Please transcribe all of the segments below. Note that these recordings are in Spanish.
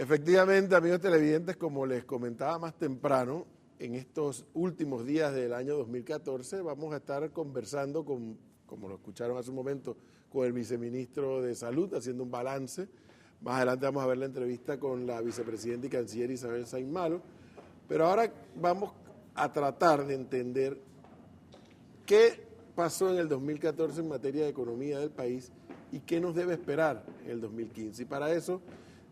Efectivamente, amigos televidentes, como les comentaba más temprano, en estos últimos días del año 2014 vamos a estar conversando como lo escucharon hace un momento, con el viceministro de Salud, haciendo un balance. Más adelante vamos a ver la entrevista con la vicepresidenta y canciller Isabel Sainz Malo. Pero ahora vamos a tratar de entender qué pasó en el 2014 en materia de economía del país y qué nos debe esperar en el 2015. Y para eso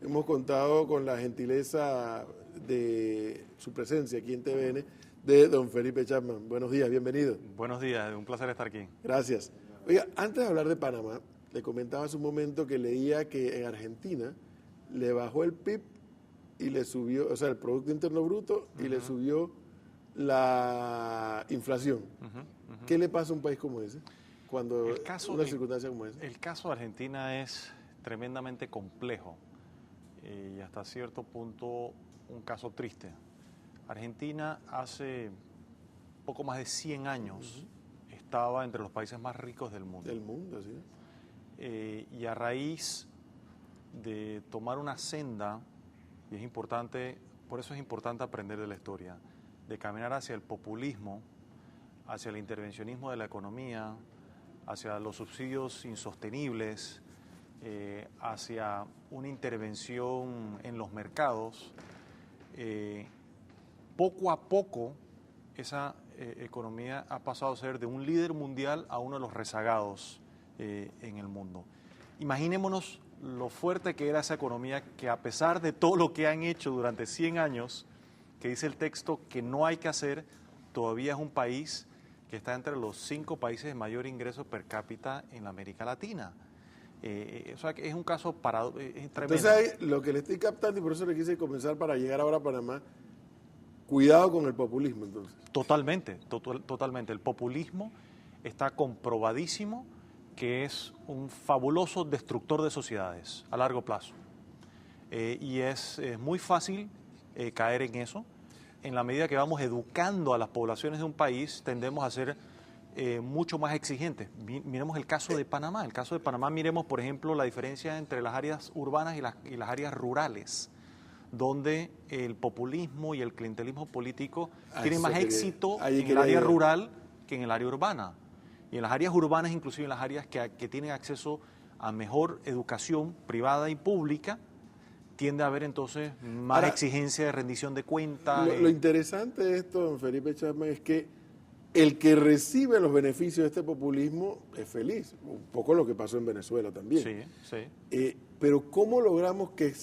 hemos contado con la gentileza de su presencia aquí en TVN, de don Felipe Chapman. Buenos días, bienvenido. Buenos días, un placer estar aquí. Gracias. Oiga, antes de hablar de Panamá, le comentaba hace un momento que leía que en Argentina le bajó el PIB y le subió, o sea, el Producto Interno Bruto, y le subió la inflación. ¿Qué le pasa a un país como ese cuando una circunstancia como esa? El caso de Argentina es tremendamente complejo y hasta cierto punto un caso triste. Argentina hace poco más de 100 años estaba entre los países más ricos del mundo. Del mundo, sí. Y a raíz de tomar una senda, y es importante, por eso es importante aprender de la historia, de caminar hacia el populismo, hacia el intervencionismo de la economía, hacia los subsidios insostenibles, hacia una intervención en los mercados, poco a poco esa economía ha pasado a ser de un líder mundial a uno de los rezagados en el mundo. Imaginémonos lo fuerte que era esa economía, que a pesar de todo lo que han hecho durante 100 años, que dice el texto que no hay que hacer, todavía es un país que está entre los 5 países de mayor ingreso per cápita en la América Latina. O sea, que es un caso es tremendo. Entonces, ahí, lo que le estoy captando, y por eso le quise comenzar para llegar ahora a Panamá, cuidado con el populismo, entonces. Totalmente. El populismo está comprobadísimo que es un fabuloso destructor de sociedades a largo plazo. Y es muy fácil caer en eso. En la medida que vamos educando a las poblaciones de un país, tendemos a ser mucho más exigentes. Miremos el caso de Panamá. El caso de Panamá, miremos, por ejemplo, la diferencia entre las áreas urbanas y las áreas rurales, donde el populismo y el clientelismo político tienen más éxito en el área rural que en el área urbana. Y en las áreas urbanas, inclusive en las áreas que tienen acceso a mejor educación privada y pública, tiende a haber entonces más exigencia de rendición de cuentas. Lo interesante de esto, don Felipe Chapman, es que el que recibe los beneficios de este populismo es feliz. Un poco lo que pasó en Venezuela también. Sí, sí. Pero ¿cómo logramos que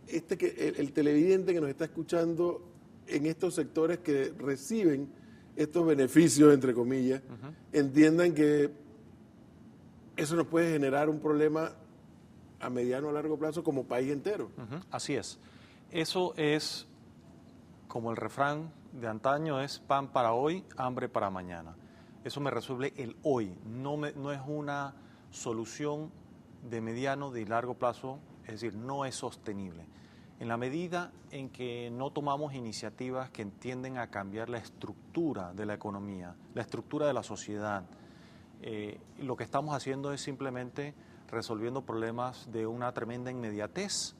el televidente que nos está escuchando en estos sectores que reciben estos beneficios, entre comillas, entiendan que eso nos puede generar un problema a mediano o largo plazo como país entero? Así es. Eso es como el refrán de antaño, es pan para hoy, hambre para mañana. Eso me resuelve el hoy, no es una solución de mediano, de largo plazo, es decir, no es sostenible. En la medida en que no tomamos iniciativas que tienden a cambiar la estructura de la economía, la estructura de la sociedad, lo que estamos haciendo es simplemente resolviendo problemas de una tremenda inmediatez,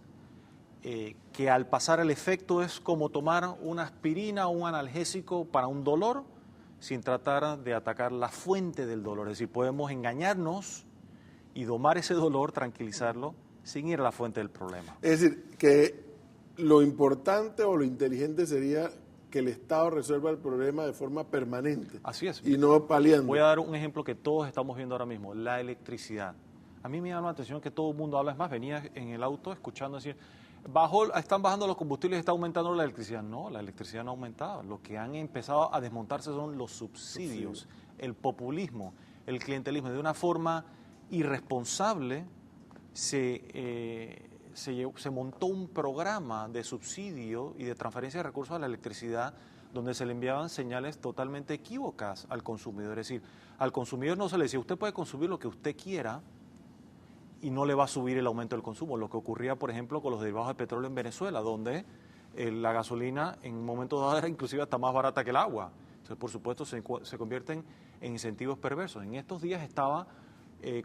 que al pasar el efecto es como tomar una aspirina o un analgésico para un dolor sin tratar de atacar la fuente del dolor. Es decir, podemos engañarnos y domar ese dolor, tranquilizarlo, sin ir a la fuente del problema. Es decir, que lo importante o lo inteligente sería que el Estado resuelva el problema de forma permanente. Así es. Y no paliando. Voy a dar un ejemplo que todos estamos viendo ahora mismo, la electricidad. A mí me llama la atención que todo el mundo habla, es más, venía en el auto escuchando decir, están bajando los combustibles y está aumentando la electricidad. No, la electricidad no ha aumentado. Lo que han empezado a desmontarse son los subsidios, el populismo, el clientelismo. De una forma irresponsable se montó un programa de subsidio y de transferencia de recursos a la electricidad donde se le enviaban señales totalmente equívocas al consumidor. Es decir, al consumidor no se le decía, usted puede consumir lo que usted quiera y no le va a subir el aumento del consumo. Lo que ocurría, por ejemplo, con los derivados de petróleo en Venezuela, donde la gasolina en un momento dado era inclusive hasta más barata que el agua. Entonces, por supuesto, se convierten en incentivos perversos. En estos días estaba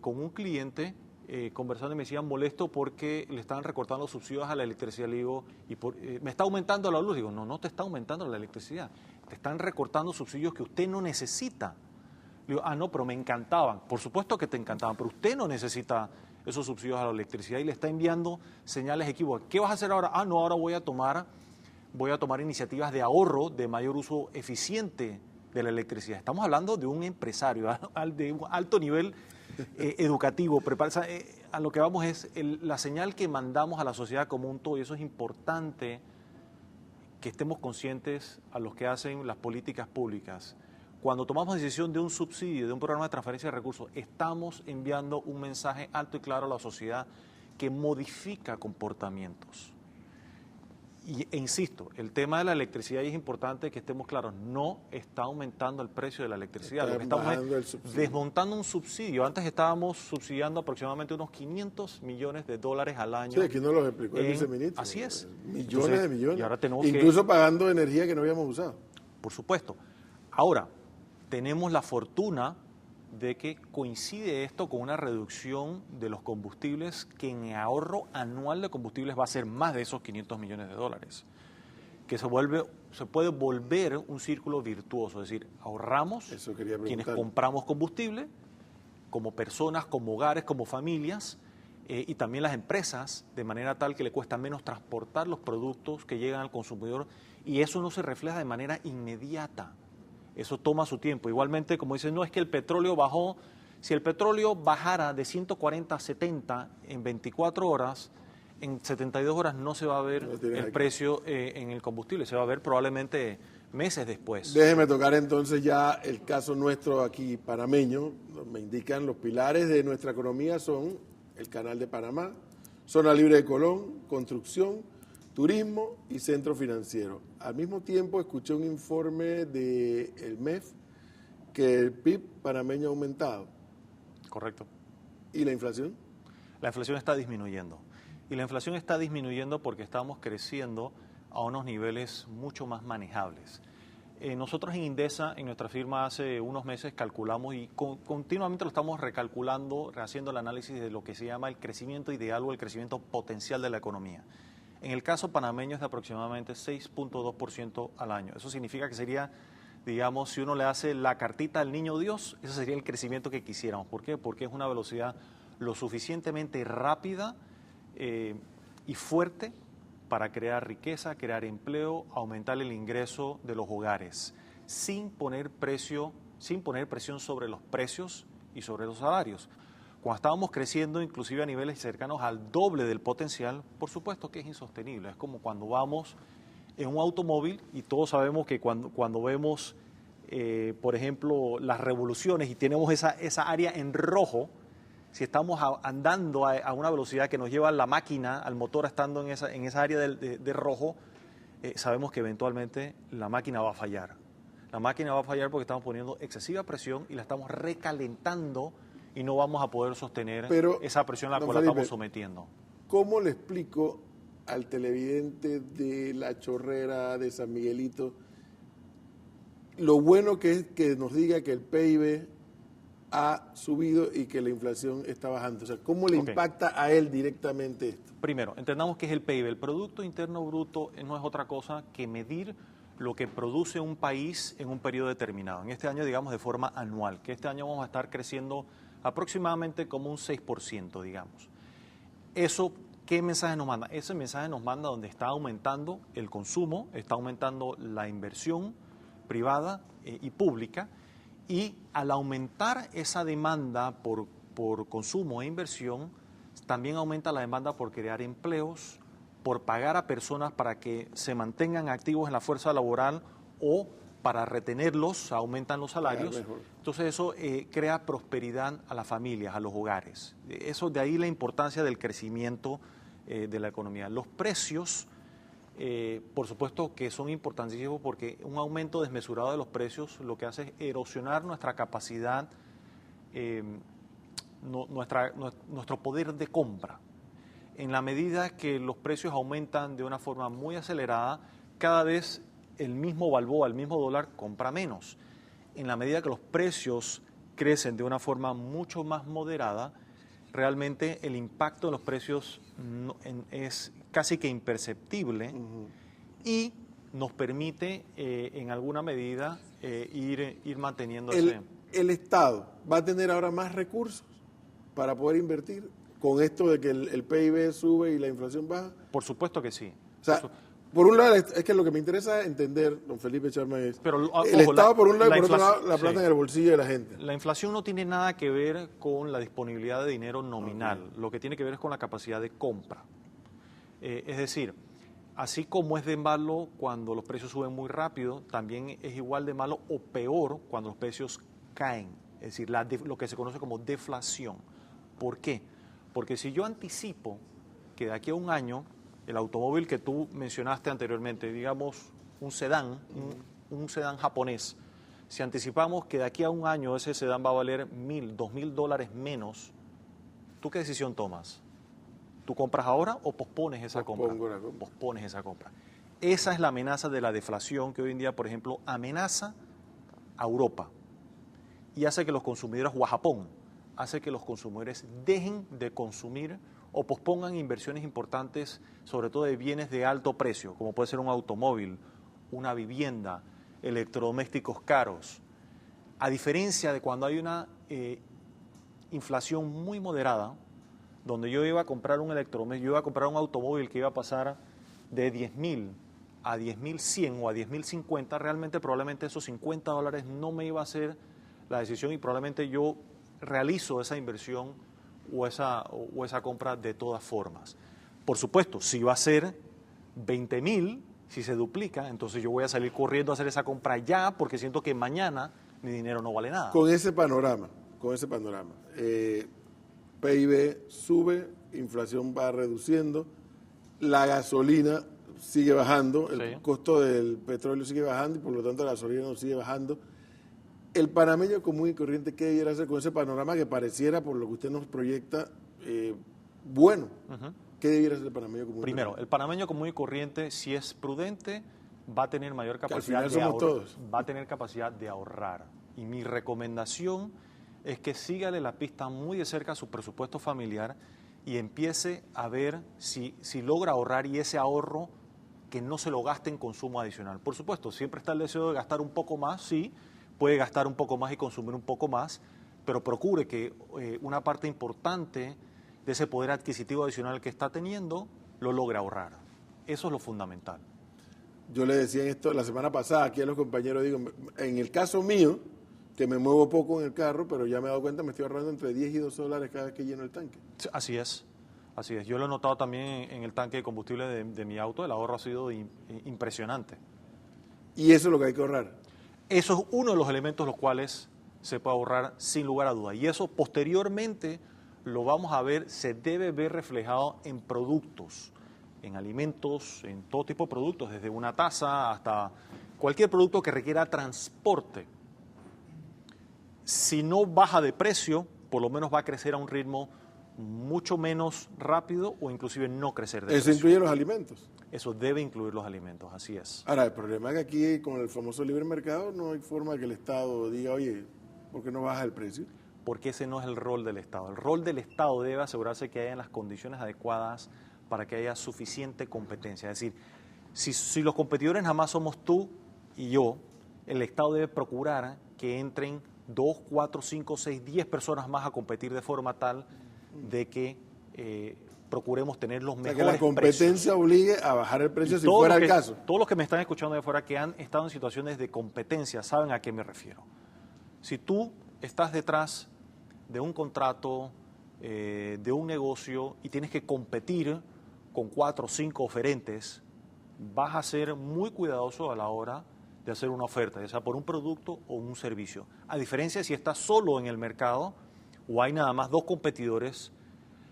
con un cliente conversando y me decían molesto porque le estaban recortando subsidios a la electricidad. Le digo, ¿me está aumentando la luz? Digo, no, no te está aumentando la electricidad. Te están recortando subsidios que usted no necesita. Le digo, no, pero me encantaban. Por supuesto que te encantaban, pero usted no necesita esos subsidios a la electricidad y le está enviando señales equívocas. ¿Qué vas a hacer ahora? No, ahora voy a tomar iniciativas de ahorro, de mayor uso eficiente de la electricidad. Estamos hablando de un empresario de un alto nivel educativo. A lo que vamos es la señal que mandamos a la sociedad como un todo, y eso es importante que estemos conscientes a los que hacen las políticas públicas. Cuando tomamos decisión de un subsidio, de un programa de transferencia de recursos, estamos enviando un mensaje alto y claro a la sociedad que modifica comportamientos. E insisto, el tema de la electricidad, y es importante que estemos claros, no está aumentando el precio de la electricidad. Lo que estamos es desmontando un subsidio. Antes estábamos subsidiando aproximadamente unos $500 millones al año. Sí, aquí nos lo explicó el viceministro. Así es. Millones de millones. Y ahora tenemos incluso pagando energía que no habíamos usado. Por supuesto. Ahora, tenemos la fortuna de que coincide esto con una reducción de los combustibles que en ahorro anual de combustibles va a ser más de esos $500 millones, que se puede volver un círculo virtuoso, es decir, ahorramos quienes compramos combustible, como personas, como hogares, como familias, y también las empresas, de manera tal que le cuesta menos transportar los productos que llegan al consumidor, y eso no se refleja de manera inmediata. Eso toma su tiempo. Igualmente, como dicen, no es que el petróleo bajó. Si el petróleo bajara de 140 a 70 en 24 horas, en 72 horas no se va a ver el precio en el combustible. Se va a ver probablemente meses después. Déjeme tocar entonces ya el caso nuestro aquí panameño. Me indican los pilares de nuestra economía son el Canal de Panamá, Zona Libre de Colón, construcción, turismo y centro financiero. Al mismo tiempo escuché un informe del MEF que el PIB panameño ha aumentado. Correcto. ¿Y la inflación? La inflación está disminuyendo. Y la inflación está disminuyendo porque estamos creciendo a unos niveles mucho más manejables. Nosotros en Indesa, en nuestra firma, hace unos meses calculamos y continuamente lo estamos recalculando, rehaciendo el análisis de lo que se llama el crecimiento ideal o el crecimiento potencial de la economía. En el caso panameño es de aproximadamente 6.2% al año. Eso significa que sería, digamos, si uno le hace la cartita al niño Dios, ese sería el crecimiento que quisiéramos. ¿Por qué? Porque es una velocidad lo suficientemente rápida y fuerte para crear riqueza, crear empleo, aumentar el ingreso de los hogares, sin poner presión sobre los precios y sobre los salarios. Cuando estábamos creciendo, inclusive a niveles cercanos al doble del potencial, por supuesto que es insostenible. Es como cuando vamos en un automóvil y todos sabemos que cuando vemos, por ejemplo, las revoluciones y tenemos esa área en rojo, si estamos andando a una velocidad que nos lleva la máquina, al motor estando en esa área de rojo, sabemos que eventualmente la máquina va a fallar. La máquina va a fallar porque estamos poniendo excesiva presión y la estamos recalentando y no vamos a poder sostener esa presión a la cual la estamos sometiendo. ¿Cómo le explico al televidente de La Chorrera, de San Miguelito, lo bueno que es que nos diga que el PIB ha subido y que la inflación está bajando? O sea, ¿cómo le impacta a él directamente esto? Primero, entendamos que es el PIB. El Producto Interno Bruto no es otra cosa que medir lo que produce un país en un periodo determinado. En este año, digamos, de forma anual, que este año vamos a estar creciendo aproximadamente como un 6%, digamos. ¿Eso qué mensaje nos manda? Ese mensaje nos manda donde está aumentando el consumo, está aumentando la inversión privada y pública, y al aumentar esa demanda por consumo e inversión, también aumenta la demanda por crear empleos, por pagar a personas para que se mantengan activos en la fuerza laboral o para retenerlos, aumentan los salarios. Entonces eso crea prosperidad a las familias, a los hogares. Eso, de ahí la importancia del crecimiento de la economía. Los precios, por supuesto que son importantísimos porque un aumento desmesurado de los precios lo que hace es erosionar nuestra capacidad, nuestro poder de compra. En la medida que los precios aumentan de una forma muy acelerada, cada vez el mismo balboa, el mismo dólar, compra menos. En la medida que los precios crecen de una forma mucho más moderada, realmente el impacto en los precios es casi que imperceptible y nos permite en alguna medida ir manteniendo ¿El Estado va a tener ahora más recursos para poder invertir con esto de que el PIB sube y la inflación baja? Por supuesto que sí. O sea, por un lado, es que lo que me interesa entender, don Felipe Charman, es el Estado por un lado y por otro lado la plata en el bolsillo de la gente. La inflación no tiene nada que ver con la disponibilidad de dinero nominal, lo que tiene que ver es con la capacidad de compra. Es decir, así como es de malo cuando los precios suben muy rápido, también es igual de malo o peor cuando los precios caen, es decir, lo que se conoce como deflación. ¿Por qué? Porque si yo anticipo que de aquí a un año el automóvil que tú mencionaste anteriormente, digamos un sedán, un sedán japonés, si anticipamos que de aquí a un año ese sedán va a valer $1,000, $2,000 menos, ¿tú qué decisión tomas? ¿Tú compras ahora o pospones esa compra? Pospones esa compra. Esa es la amenaza de la deflación que hoy en día, por ejemplo, amenaza a Europa y hace que los consumidores, o a Japón, hace que los consumidores dejen de consumir o pospongan inversiones importantes, sobre todo de bienes de alto precio, como puede ser un automóvil, una vivienda, electrodomésticos caros. A diferencia de cuando hay una inflación muy moderada, donde yo iba a comprar un electrodoméstico, yo iba a comprar un automóvil que iba a pasar de 10,000 a 10,100 o a 10,050, realmente probablemente esos $50 no me iba a hacer la decisión y probablemente yo realizo esa inversión o esa compra de todas formas. Por supuesto, si va a ser 20,000, si se duplica, entonces yo voy a salir corriendo a hacer esa compra ya porque siento que mañana mi dinero no vale nada. Con ese panorama, PIB sube, inflación va reduciendo, la gasolina sigue bajando, el costo del petróleo sigue bajando y por lo tanto la gasolina no sigue bajando. El panameño común y corriente, ¿qué debiera hacer con ese panorama que pareciera, por lo que usted nos proyecta, bueno? ¿Qué debiera hacer el panameño común y corriente? Primero, el panameño común y corriente, si es prudente, va a tener mayor capacidad va a tener capacidad de ahorrar. Y mi recomendación es que sígale la pista muy de cerca a su presupuesto familiar y empiece a ver si logra ahorrar y ese ahorro que no se lo gaste en consumo adicional. Por supuesto, siempre está el deseo de gastar un poco más, sí, puede gastar un poco más y consumir un poco más, pero procure que una parte importante de ese poder adquisitivo adicional que está teniendo lo logre ahorrar. Eso es lo fundamental. Yo le decía esto la semana pasada aquí a los compañeros, digo, en el caso mío, que me muevo poco en el carro, pero ya me he dado cuenta, me estoy ahorrando entre $10 y $2 cada vez que lleno el tanque. Así es. Yo lo he notado también en el tanque de combustible de mi auto, el ahorro ha sido impresionante. Y eso es lo que hay que ahorrar. Eso es uno de los elementos los cuales se puede ahorrar sin lugar a duda. Y eso posteriormente lo vamos a ver, se debe ver reflejado en productos, en alimentos, en todo tipo de productos, desde una taza hasta cualquier producto que requiera transporte. Si no baja de precio, por lo menos va a crecer a un ritmo mucho menos rápido o inclusive no crecer de precio. ¿Eso incluye los alimentos? Eso debe incluir los alimentos, así es. Ahora, el problema es que aquí con el famoso libre mercado no hay forma de que el Estado diga, oye, ¿por qué no baja el precio? Porque ese no es el rol del Estado. El rol del Estado debe asegurarse que hayan las condiciones adecuadas para que haya suficiente competencia. Es decir, si los competidores nada más somos tú y yo, el Estado debe procurar que entren 2, 4, 5, 6, 10 personas más a competir de forma tal de que procuremos tener los mejores precios. Que la competencia obligue a bajar el precio si fuera el caso. Todos los que me están escuchando de fuera que han estado en situaciones de competencia saben a qué me refiero. Si tú estás detrás de un contrato, de un negocio y tienes que competir con 4 o 5 oferentes, vas a ser muy cuidadoso a la hora de hacer una oferta, ya sea por un producto o un servicio. A diferencia de si estás solo en el mercado o hay nada más 2 competidores,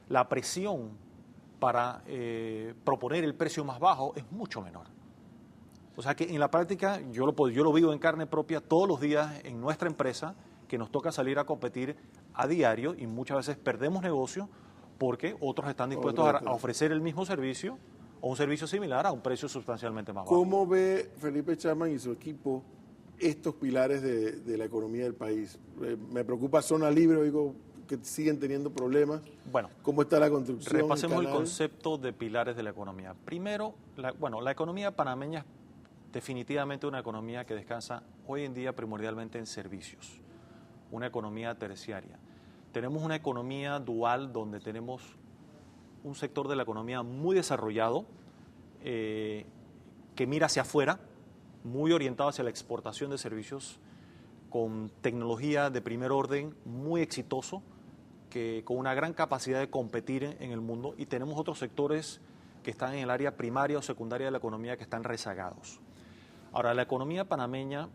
la presión para proponer el precio más bajo es mucho menor. O sea que en la práctica yo lo vivo en carne propia todos los días en nuestra empresa, que nos toca salir a competir a diario y muchas veces perdemos negocio porque otros están dispuestos a ofrecer el mismo servicio o un servicio similar a un precio sustancialmente más bajo. ¿Cómo ve Felipe Charman y su equipo estos pilares de la economía del país? Me preocupa zona libre, digo, que siguen teniendo problemas? Bueno, ¿Cómo está la construcción? repasemos el concepto de pilares de la economía. Primero, la economía panameña es definitivamente una economía que descansa hoy en día primordialmente en servicios, una economía terciaria. Tenemos una economía dual donde tenemos un sector de la economía muy desarrollado, que mira hacia afuera, muy orientado hacia la exportación de servicios, con tecnología de primer orden, muy exitoso, con una gran capacidad de competir en el mundo, y tenemos otros sectores que están en el área primaria o secundaria de la economía que están rezagados. Ahora, la economía panameña,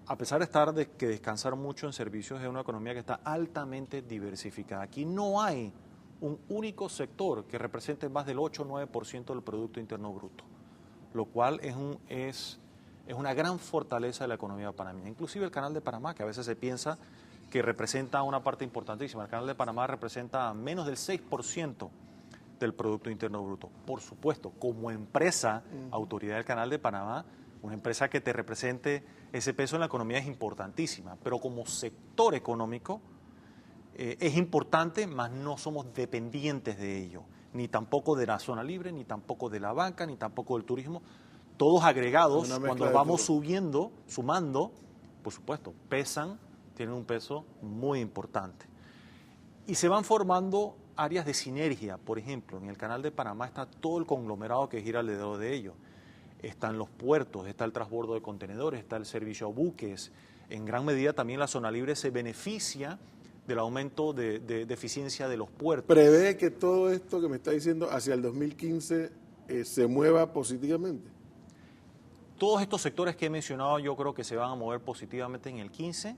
a pesar de que descansar mucho en servicios, es una economía que está altamente diversificada. Aquí no hay un único sector que represente más del 8 o 9% del Producto Interno Bruto, lo cual es una gran fortaleza de la economía panameña. Inclusive el Canal de Panamá, que a veces se piensa que representa una parte importantísima. El Canal de Panamá representa menos del 6% del Producto Interno Bruto. Por supuesto, como empresa, autoridad del Canal de Panamá, una empresa que te represente ese peso en la economía es importantísima, pero como sector económico es importante, mas no somos dependientes de ello, ni tampoco de la zona libre, ni tampoco de la banca, ni tampoco del turismo. Todos agregados, cuando los vamos sumando, por supuesto, tienen un peso muy importante. Y se van formando áreas de sinergia. Por ejemplo, en el Canal de Panamá está todo el conglomerado que gira alrededor de ello. Están los puertos, está el transbordo de contenedores, está el servicio a buques. En gran medida también la zona libre se beneficia del aumento de eficiencia de los puertos. ¿Prevé que todo esto que me está diciendo hacia el 2015 se mueva positivamente? Todos estos sectores que he mencionado yo creo que se van a mover positivamente en el 15,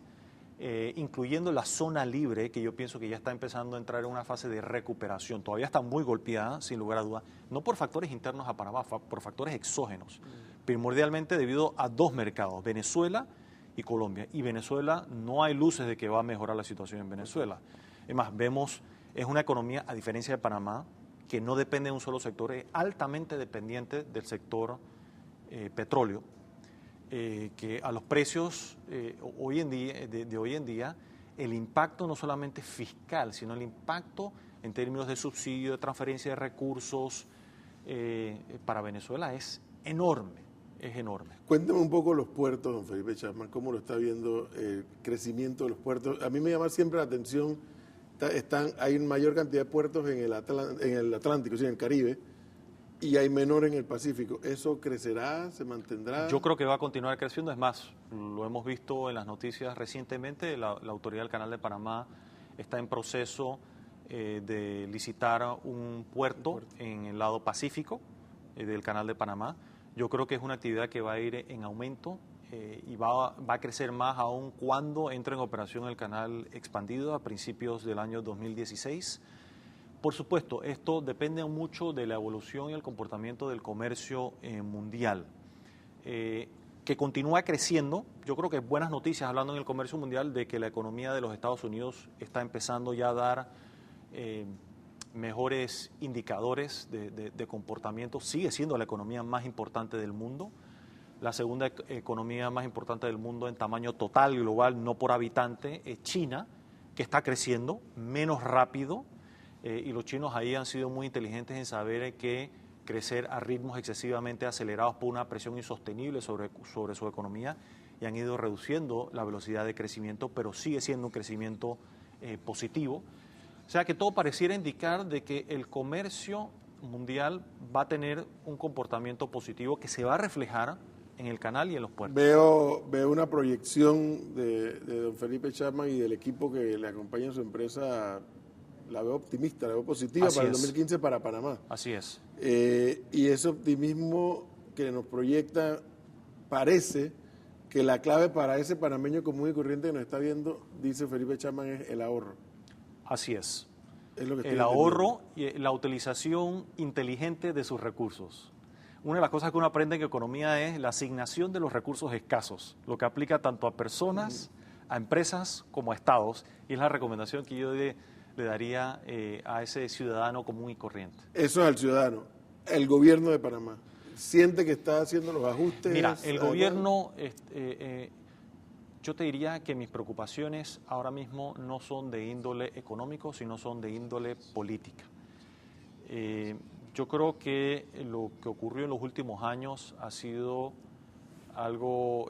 incluyendo la zona libre, que yo pienso que ya está empezando a entrar en una fase de recuperación. Todavía está muy golpeada, sin lugar a dudas, no por factores internos a Panamá, por factores exógenos, primordialmente debido a dos mercados, Venezuela y Colombia. Y Venezuela, no hay luces de que va a mejorar la situación en Venezuela. Es más, es una economía, a diferencia de Panamá, que no depende de un solo sector, es altamente dependiente del sector petróleo, que a los precios de hoy en día, el impacto no solamente fiscal, sino el impacto en términos de subsidio, de transferencia de recursos, para Venezuela es enorme. Cuéntame un poco los puertos, don Felipe Chapman, cómo lo está viendo el crecimiento de los puertos. A mí me llama siempre la atención, hay mayor cantidad de puertos en el Atlántico, en el Caribe, y hay menor en el Pacífico. ¿Eso crecerá, se mantendrá? Yo creo que va a continuar creciendo. Es más, lo hemos visto en las noticias recientemente, la autoridad del Canal de Panamá está en proceso de licitar un puerto en el lado Pacífico del Canal de Panamá. Yo creo que es una actividad que va a ir en aumento y va a crecer más aún cuando entre en operación el canal expandido a principios del año 2016. Por supuesto, esto depende mucho de la evolución y el comportamiento del comercio mundial, que continúa creciendo. Yo creo que es buenas noticias, hablando en el comercio mundial, de que la economía de los Estados Unidos está empezando ya a dar mejores indicadores de comportamiento. Sigue siendo la economía más importante del mundo, la segunda economía más importante del mundo en tamaño total global, no por habitante, es China, que está creciendo menos rápido. Y los chinos ahí han sido muy inteligentes en saber que crecer a ritmos excesivamente acelerados por una presión insostenible sobre su economía, y han ido reduciendo la velocidad de crecimiento, pero sigue siendo un crecimiento positivo. O sea que todo pareciera indicar de que el comercio mundial va a tener un comportamiento positivo que se va a reflejar en el canal y en los puertos. Veo una proyección de don Felipe Chapman y del equipo que le acompaña en su empresa. La veo optimista, la veo positiva para el 2015 para Panamá. Así es. Y ese optimismo que nos proyecta, parece que la clave para ese panameño común y corriente que nos está viendo, dice Felipe Chapman, es el ahorro. Así es. Es lo que el ahorro y la utilización inteligente de sus recursos. Una de las cosas que uno aprende en economía es la asignación de los recursos escasos, lo que aplica tanto a personas, a empresas como a estados, y es la recomendación que yo le daría a ese ciudadano común y corriente. Eso es al ciudadano. El gobierno de Panamá siente que está haciendo los ajustes. Mira, el gobierno Yo te diría que mis preocupaciones ahora mismo no son de índole económico, sino son de índole política. Yo creo que lo que ocurrió en los últimos años ha sido algo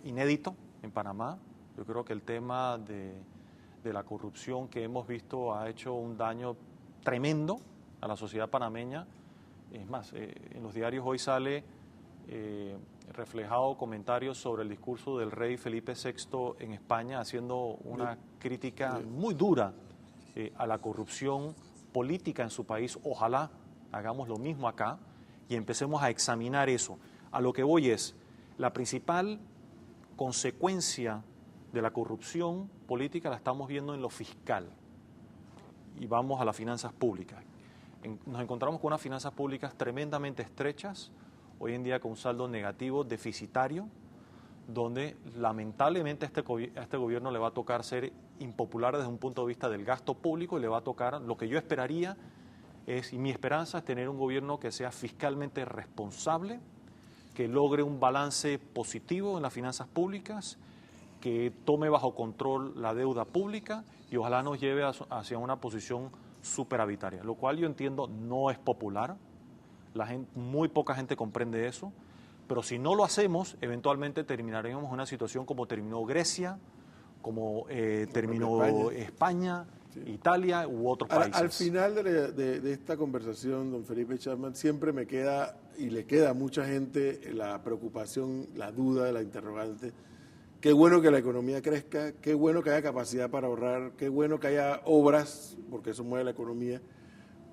inédito en Panamá. Yo creo que el tema de la corrupción que hemos visto ha hecho un daño tremendo a la sociedad panameña. Es más, en los diarios hoy sale reflejado comentarios sobre el discurso del rey Felipe VI en España, haciendo una crítica muy dura a la corrupción política en su país. Ojalá hagamos lo mismo acá y empecemos a examinar eso. A lo que voy es, la principal consecuencia de la corrupción política la estamos viendo en lo fiscal. Y vamos a las finanzas públicas. Nos encontramos con unas finanzas públicas tremendamente estrechas, hoy en día con un saldo negativo, deficitario, donde lamentablemente a este gobierno le va a tocar ser impopular desde un punto de vista del gasto público y le va a tocar, lo que yo esperaría y mi esperanza es tener un gobierno que sea fiscalmente responsable, que logre un balance positivo en las finanzas públicas, que tome bajo control la deuda pública y ojalá nos lleve hacia una posición superavitaria, lo cual yo entiendo no es popular, muy poca gente comprende eso, pero si no lo hacemos, eventualmente terminaremos en una situación como terminó Grecia, como terminó España, sí, Italia u otros países. Al final de esta conversación, don Felipe Chapman, siempre me queda y le queda a mucha gente la preocupación, la duda, la interrogante. Qué bueno que la economía crezca, qué bueno que haya capacidad para ahorrar, qué bueno que haya obras, porque eso mueve la economía,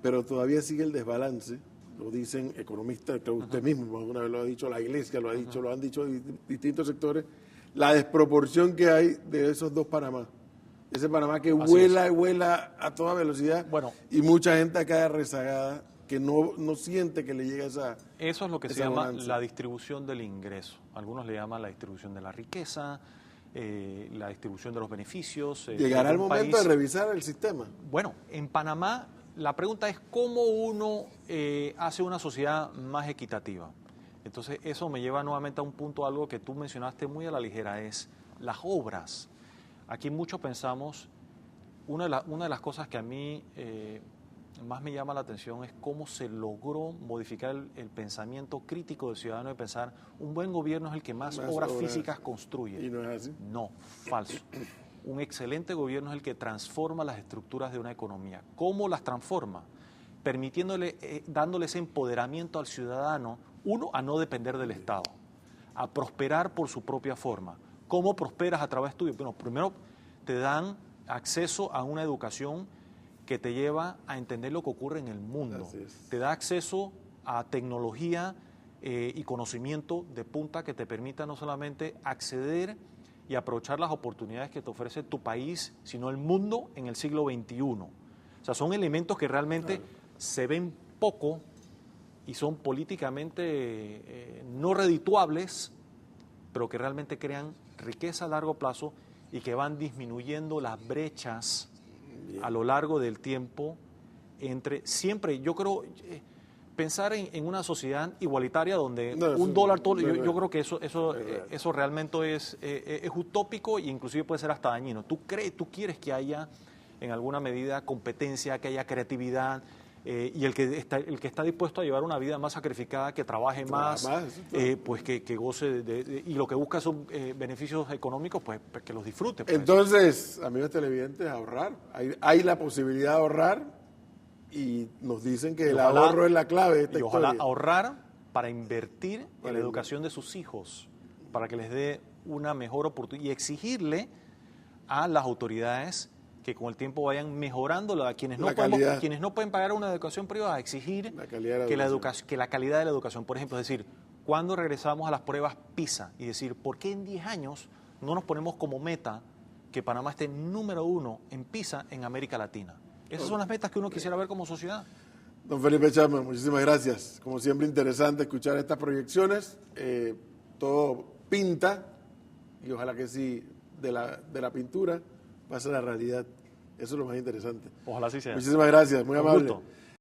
pero todavía sigue el desbalance, lo dicen economistas, usted mismo alguna vez lo ha dicho, la Iglesia lo ha dicho, lo han dicho distintos sectores, la desproporción que hay de esos dos Panamá. Ese Panamá que vuela y vuela a toda velocidad, y mucha gente acá rezagada que no siente que le llega esa Eso es lo que se llama la distribución del ingreso. Algunos le llaman la distribución de la riqueza, la distribución de los beneficios. ¿Llegará el momento de revisar el sistema? Bueno, en Panamá la pregunta es cómo uno hace una sociedad más equitativa. Entonces eso me lleva nuevamente a un punto, algo que tú mencionaste muy a la ligera, es las obras. Aquí muchos pensamos, una de las cosas que a mí más me llama la atención es cómo se logró modificar el pensamiento crítico del ciudadano de pensar, un buen gobierno es el que más obras físicas construye. ¿Y no es así? No, falso. Un excelente gobierno es el que transforma las estructuras de una economía. ¿Cómo las transforma? Permitiéndole, dándole ese empoderamiento al ciudadano, uno, a no depender del Estado, a prosperar por su propia forma. ¿Cómo prosperas a través tuyo? Bueno, primero te dan acceso a una educación que te lleva a entender lo que ocurre en el mundo. Te da acceso a tecnología y conocimiento de punta que te permita no solamente acceder y aprovechar las oportunidades que te ofrece tu país, sino el mundo en el siglo XXI. O sea, son elementos que realmente se ven poco y son políticamente no redituables, pero que realmente crean riqueza a largo plazo y que van disminuyendo las brechas a lo largo del tiempo entre siempre, yo creo, pensar en una sociedad igualitaria donde un dólar, yo creo que eso realmente es utópico e inclusive puede ser hasta dañino. ¿Tú quieres que haya en alguna medida competencia, que haya creatividad y el que está dispuesto a llevar una vida más sacrificada, que trabaje más, pues que goce y lo que busca son beneficios económicos, pues que los disfrute. Pues. Entonces, amigos televidentes, ahorrar. Hay la posibilidad de ahorrar y nos dicen que el ahorro es la clave de esta historia. Ojalá ahorrar para invertir en la educación de sus hijos, para que les dé una mejor oportunidad y exigirle a las autoridades que con el tiempo vayan mejorando a quienes no pueden pagar una educación privada, exigir que la calidad de la educación, por ejemplo, es decir, cuando regresamos a las pruebas PISA y decir, ¿por qué en 10 años no nos ponemos como meta que Panamá esté número 1 en PISA en América Latina? Esas son las metas que uno quisiera ver como sociedad. Don Felipe Chapman, muchísimas gracias. Como siempre, interesante escuchar estas proyecciones. Todo pinta, y ojalá que sí, de la pintura pasa a la realidad. Eso es lo más interesante. Ojalá sí sea. Muchísimas gracias, muy amable.